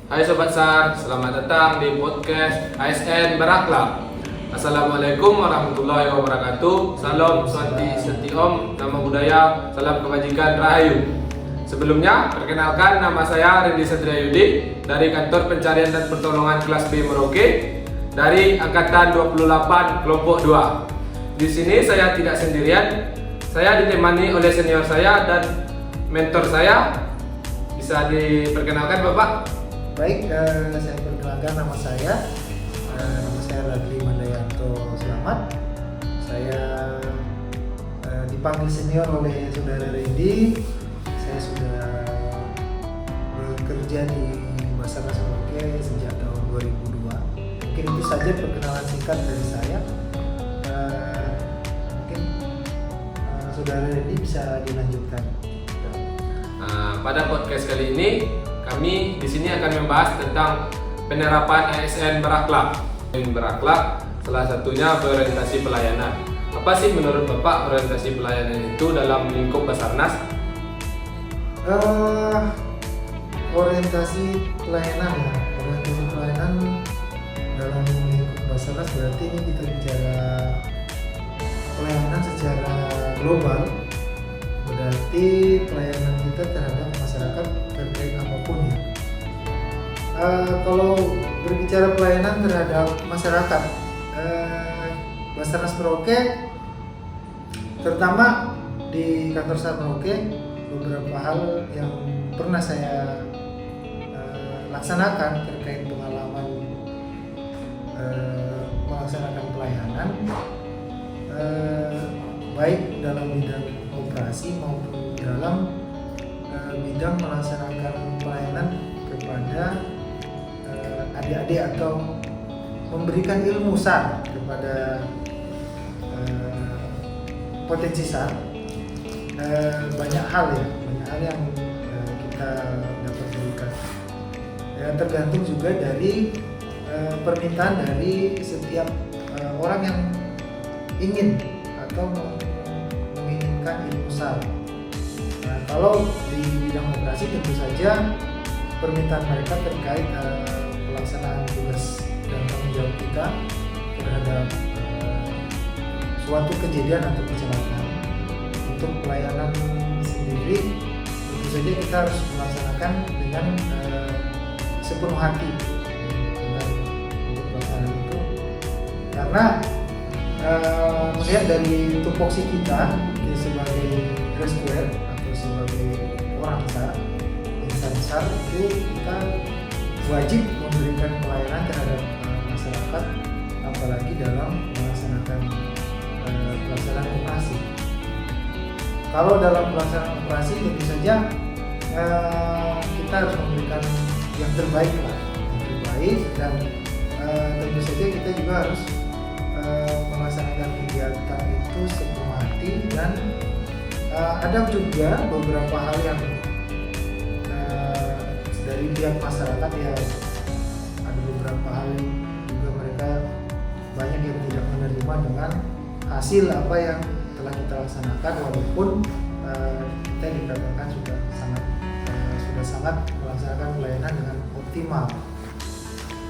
Hai Sobat SAR, selamat datang di podcast ASN Berakhlak. Assalamualaikum warahmatullahi wabarakatuh. Salam Swanti Seti Om, nama budaya, salam kebajikan Rahayu. Sebelumnya, perkenalkan nama saya Rendy Satria Yudi dari Kantor Pencarian dan Pertolongan Kelas B Merauke dari Angkatan 28 Kelompok 2. Di sini saya tidak sendirian, saya ditemani oleh senior saya dan mentor saya. Bisa diperkenalkan Bapak? Baik, saya perkenalkan nama saya Radli Mandayanto Selamat. Saya dipanggil senior oleh saudara Rendy. Saya sudah bekerja di Basarnas Merauke sejak tahun 2002. Mungkin itu saja perkenalan singkat dari saya. Mungkin saudara Rendy bisa dilanjutkan. Pada podcast kali ini kami di sini akan membahas tentang penerapan ASN berakhlak. Berakhlak salah satunya berorientasi pelayanan. Apa sih menurut Bapak orientasi pelayanan itu dalam lingkup Basarnas? Orientasi pelayanan dalam lingkup Basarnas berarti ini kita bicara pelayanan secara global. Berarti pelayanan kita terhadap masyarakat terkait apapun ya. Kalau berbicara pelayanan terhadap masyarakat, Basarnas Merauke, terutama di kantor SAR Merauke, beberapa hal yang pernah saya laksanakan terkait pengalaman melaksanakan pelayanan, baik dalam bidang operasi maupun dalam bidang melaksanakan pelayanan kepada adik-adik atau memberikan ilmu SAR kepada potensi SAR. Banyak hal yang kita dapat berikan. Tergantung juga dari permintaan dari setiap orang yang ingin atau menginginkan ilmu SAR. Kalau di bidang operasi tentu saja permintaan mereka terkait pelaksanaan tugas dan tanggung jawab kita terhadap suatu kejadian atau kecelakaan. Untuk pelayanan sendiri tentu saja kita harus melaksanakan dengan sepenuh hati untuk pelaksanaan itu, karena melihat dari tupoksi kita sebagai rescuer atau sebagai orang SAR, insan SAR, itu kita wajib memberikan pelayanan terhadap masyarakat, apalagi dalam melaksanakan pelaksanaan operasi. Kalau dalam pelaksanaan operasi tentu saja kita harus memberikan yang terbaik dan tentu saja kita juga harus melaksanakan kegiatan itu sepenuh hati, dan ada juga beberapa hal yang dari pihak masyarakat ya, ada beberapa hal juga mereka banyak yang tidak menerima dengan hasil apa yang telah kita laksanakan, walaupun kita dikatakan sudah sangat melaksanakan pelayanan dengan optimal.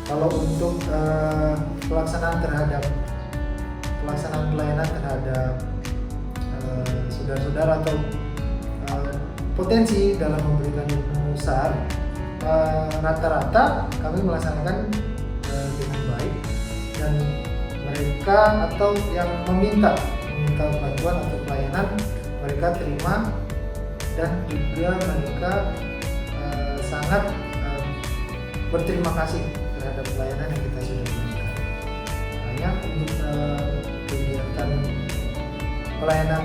Kalau untuk pelaksanaan pelayanan terhadap saudara-saudara atau potensi dalam memberikan ilmu SAR, rata-rata kami melaksanakan dengan baik, dan mereka atau yang meminta bantuan atau pelayanan mereka terima, dan juga mereka sangat berterima kasih terhadap pelayanan yang kita sudah berikan. Hanya untuk kegiatan pelayanan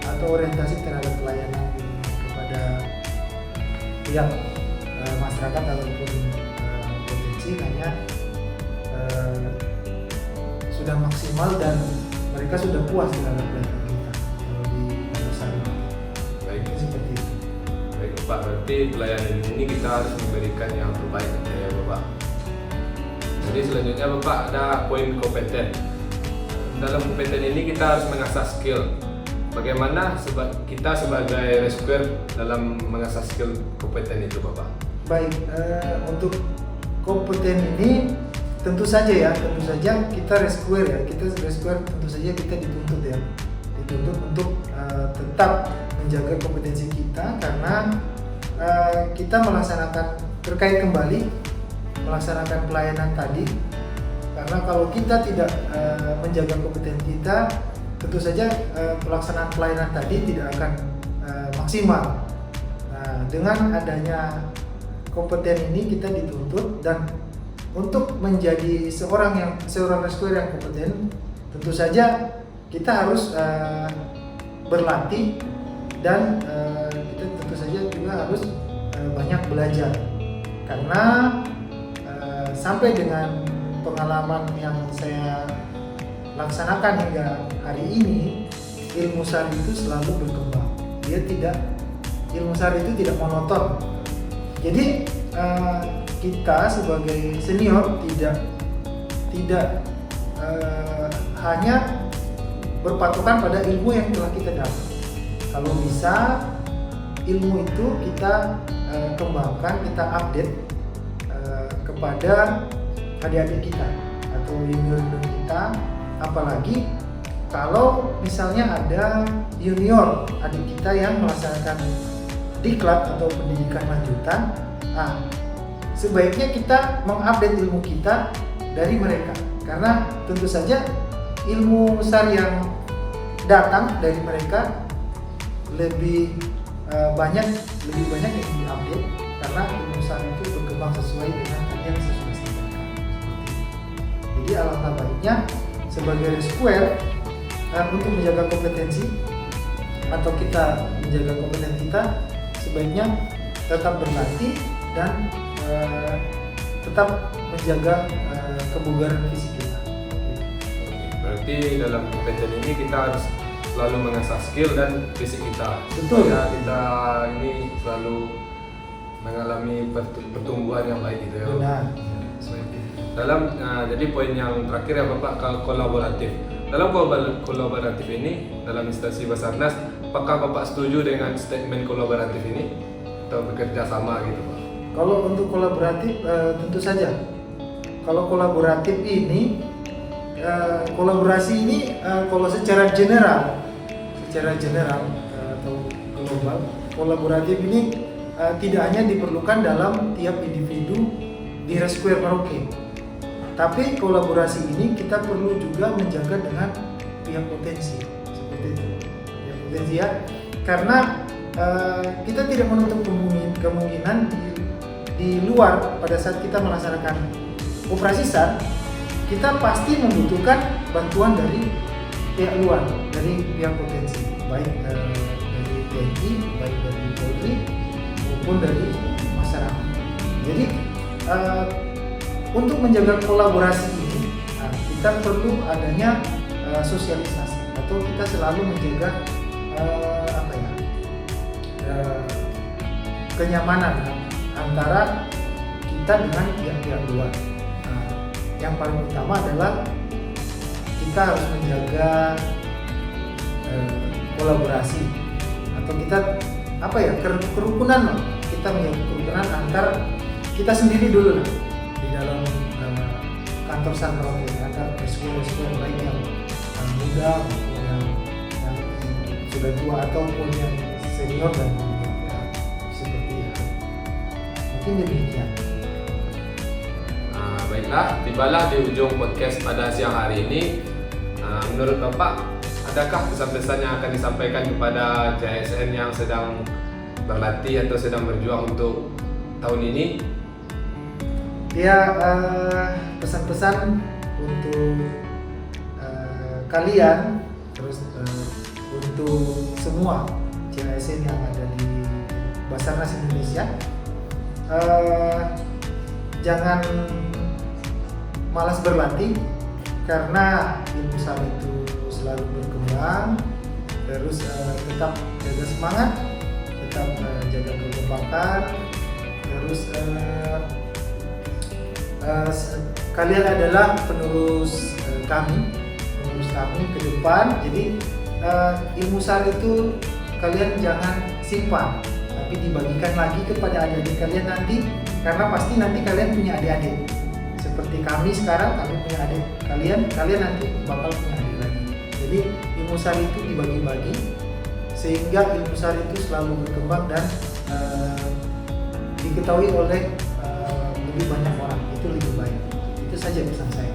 atau orientasi terhadap pelayanan kepada pihak masyarakat ataupun potensi hanya sudah maksimal dan mereka sudah puas terhadap pelayanan kita kalau di perusahaan. Baik, seperti itu. Baik Pak, berarti pelayanan ini kita harus memberikan yang terbaik ya Bapak. Jadi selanjutnya Bapak ada poin kompeten. Dalam kompeten ini kita harus mengasah skill. Bagaimana kita sebagai rescuer dalam mengasah skill kompeten itu Bapak? Baik, untuk kompeten ini tentu saja kita rescuer tentu saja kita dituntut untuk tetap menjaga kompetensi kita, karena kita terkait kembali melaksanakan pelayanan tadi. Karena kalau kita tidak menjaga kompetensi kita, tentu saja pelaksanaan pelayanan tadi tidak akan maksimal. Nah, dengan adanya kompeten ini kita dituntut, dan untuk menjadi seorang rescuer yang kompeten, tentu saja kita harus berlatih, dan kita tentu saja juga harus banyak belajar. Karena sampai dengan pengalaman yang saya laksanakan hingga hari ini, ilmu SAR itu selalu berkembang. Ilmu SAR itu tidak monoton. Jadi kita sebagai senior tidak hanya berpatokan pada ilmu yang telah kita dapat. Kalau bisa ilmu itu kita kembangkan, kita update kepada adik-adik kita atau junior kita. Apalagi kalau misalnya ada junior adik kita yang melaksanakan diklat atau pendidikan lanjutan, sebaiknya kita mengupdate ilmu kita dari mereka, karena tentu saja ilmu SAR yang datang dari mereka lebih banyak yang diupdate, karena ilmu SAR itu berkembang sesuai dengan yang saya sudah sampaikan. Jadi alangkah baiknya sebagai rescuer untuk menjaga kompetensi atau kita menjaga kompetensi kita, sebaiknya tetap berlatih dan tetap menjaga kebugaran fisik kita. Berarti dalam kompeten ini kita harus selalu mengasah skill dan fisik kita. Betul. Supaya kita ini selalu mengalami pertumbuhan yang baik gitu ya. Benar. Jadi poin yang terakhir ya Bapak, kolaboratif. Dalam kolaboratif ini, dalam instansi Basarnas, apakah Bapak setuju dengan statement kolaboratif ini atau bekerja sama gitu Pak? Kalau untuk kolaboratif tentu saja. Kalau kolaboratif ini kolaborasi ini kalau secara general atau global, kolaboratif ini tidak hanya diperlukan dalam tiap individu di rescuer Merauke, tapi kolaborasi ini kita perlu juga menjaga dengan pihak potensi seperti itu, pihak potensi ya, karena kita tidak menutup kemungkinan di luar pada saat kita melaksanakan operasi SAR, kita pasti membutuhkan bantuan dari pihak luar, dari pihak potensi, baik dari TNI, baik dari Polri maupun dari masyarakat. Jadi untuk menjaga kolaborasi ini, kita perlu adanya sosialisasi, atau kita selalu menjaga kenyamanan antara kita dengan pihak-pihak luar. Yang paling utama adalah kita harus menjaga kolaborasi, atau kita kerukunan. Kita menjaga kerukunan antar kita sendiri dulu di dalam kantor SAR Merauke, antar rescuer lain yang muda maupun yang sudah tua ataupun yang senior dan seperti itu. Mungkin demikian. Baiklah, tibalah di ujung podcast pada siang hari ini. Menurut Bapak, adakah pesan-pesan yang akan disampaikan kepada JSN yang sedang berlatih atau sedang berjuang untuk tahun ini? Ya, pesan-pesan untuk kalian, terus untuk semua JSN yang ada di Basarnas Indonesia, jangan malas berlatih, karena ilmu SAR itu selalu berkembang. Terus tetap jaga semangat, tetap jaga kekompakan. Terus kalian adalah penerus kami ke depan. Jadi ilmu SAR itu kalian jangan simpan, tapi dibagikan lagi kepada adik-adik kalian nanti, karena pasti nanti kalian punya adik-adik. Seperti kami sekarang, kami punya adik, kalian nanti bakal punya adik lagi. Jadi ilmu sari itu dibagi-bagi sehingga ilmu sari itu selalu berkembang dan diketahui oleh lebih banyak orang, itu lebih baik. Itu saja pesan saya.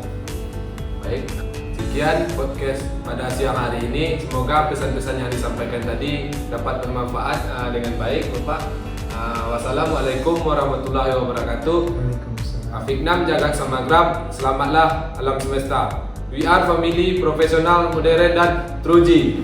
Baik, sekian podcast pada siang hari ini. Semoga pesan-pesan yang disampaikan tadi dapat bermanfaat dengan baik, Bapak. Wassalamualaikum warahmatullahi wabarakatuh. Waalaikumsalam. Afiknam Jagad Samagram, selamatlah alam semesta. We are family, profesional, modern dan teruji.